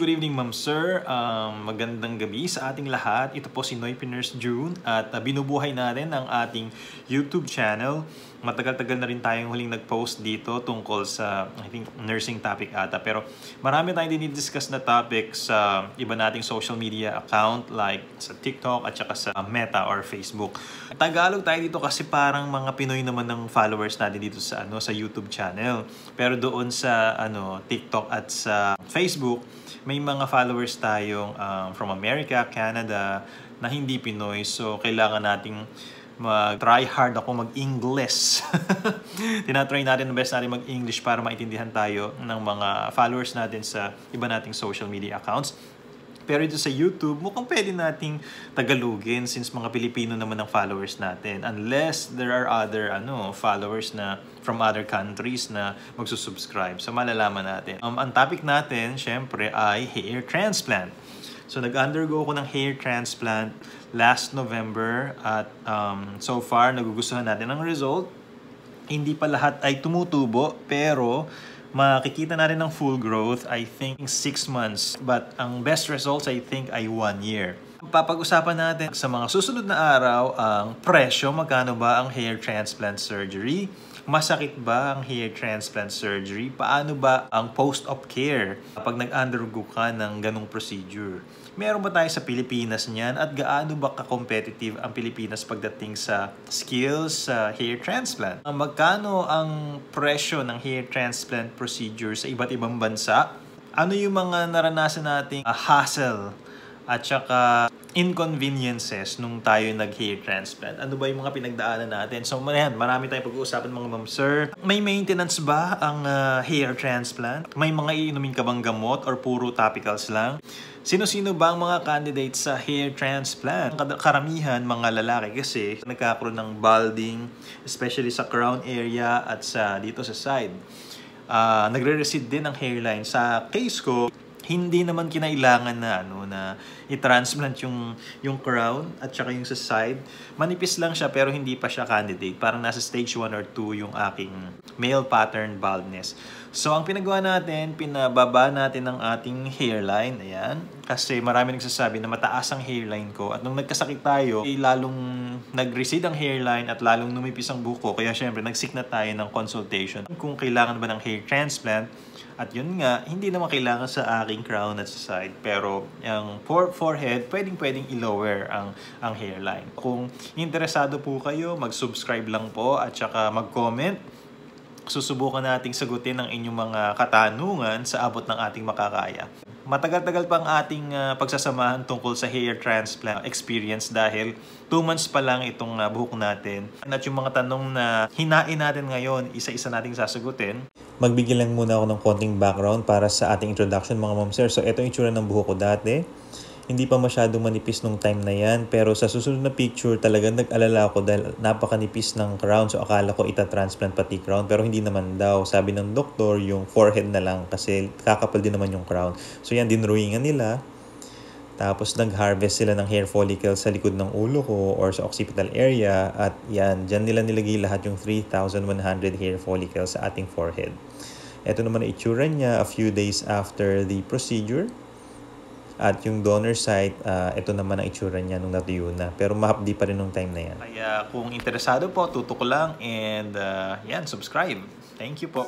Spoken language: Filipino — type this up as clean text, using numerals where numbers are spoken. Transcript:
good evening ma'am sir. Magandang gabi sa ating lahat. Ito po si Noypreneurs June at binubuhay natin ang ating YouTube channel. Matagal-tagal na rin tayong huling nag-post dito tungkol sa, I think, nursing topic ata. Pero marami tayong dinidiscuss na topic sa iba nating social media account like sa TikTok at saka sa Meta or Facebook. Tagalog tayo dito kasi parang mga Pinoy naman ng followers natin dito sa sa YouTube channel. Pero doon sa TikTok at sa Facebook, may mga followers tayong from America, Canada na hindi Pinoy. So kailangan nating mag-try hard ako mag-English. Tinatry natin ang best natin mag-English para maintindihan tayo ng mga followers natin sa iba nating social media accounts. Pero dito sa YouTube, mukhang pwede nating Tagalogin since mga Pilipino naman ang followers natin. Unless there are other followers na from other countries na magsusubscribe. So malalaman natin. Ang topic natin, syempre, ay hair transplant. So nag-undergo ko ng hair transplant last November at so far nagugustuhan natin ang result. Hindi pa lahat ay tumutubo pero makikita natin ng full growth, I think 6 months. But ang best results, I think, ay 1 year. Papag-usapan natin sa mga susunod na araw ang presyo, magkano ba ang hair transplant surgery? Masakit ba ang hair transplant surgery? Paano ba ang post-op care kapag nag-undergo ka ng ganong procedure? Meron ba tayo sa Pilipinas niyan? At gaano ba ka-competitive ang Pilipinas pagdating sa skills sa hair transplant? Magkano ang presyo ng hair transplant procedure sa iba't ibang bansa? Ano yung mga naranasan nating hassle at saka inconveniences nung tayo nag-hair transplant? Ano ba yung mga pinagdaanan natin? So, marami tayong pag-uusapan mga ma'am sir. May maintenance ba ang hair transplant? May mga iinumin ka bang gamot or puro topicals lang? Sino-sino ba ang mga candidates sa hair transplant? Karamihan mga lalaki kasi nagkakaroon ng balding, especially sa crown area at dito sa side. Nagre-recede din ang hairline. Sa case ko, hindi naman kinailangan na i-transplant yung crown at saka yung sa side. Manipis lang siya pero hindi pa siya candidate. Parang nasa stage 1 or 2 yung aking male pattern baldness. So ang pinagawa natin, pinababa natin ang ating hairline. Ayan. Kasi marami nagsasabi na mataas ang hairline ko. At nung nagkasakit tayo, lalong nag-recede ang hairline at lalong numipis ang buhok. Kaya syempre, nag-seek na tayo ng consultation kung kailangan ba ng hair transplant. At yun nga, hindi naman kailangan sa aking crown at sa side. Pero yung forehead, pwedeng i-lower ang hairline. Kung interesado po kayo, mag-subscribe lang po at saka mag-comment. Susubukan nating sagutin ang inyong mga katanungan sa abot ng ating makakaya. Matagal-tagal pang ating pagsasamahan tungkol sa hair transplant experience dahil 2 months pa lang itong buhok natin. At yung mga tanong na hinain natin ngayon, isa-isa nating sasagutin. Magbigyan lang muna ako ng konting background para sa ating introduction mga ma'am sir. So ito yung itsura ng buhok ko dati. Hindi pa masyadong manipis nung time na yan. Pero sa susunod na picture talagang nag-alala ako dahil napakanipis ng crown. So akala ko ita-transplant pati crown. Pero hindi naman daw. Sabi ng doktor yung forehead na lang kasi kakapal din naman yung crown. So yan, dinrawingan nila. Tapos nag-harvest sila ng hair follicle sa likod ng ulo ko or sa occipital area. At yan, dyan nila nilagay lahat yung 3,100 hair follicles sa ating forehead. Ito naman ang itsura niya a few days after the procedure. At yung donor site, ito naman ang itsura niya nung natuyo na. Pero mahapdi pa rin nung time na yan. Kaya kung interesado po, tutok ko lang and yan, subscribe. Thank you po.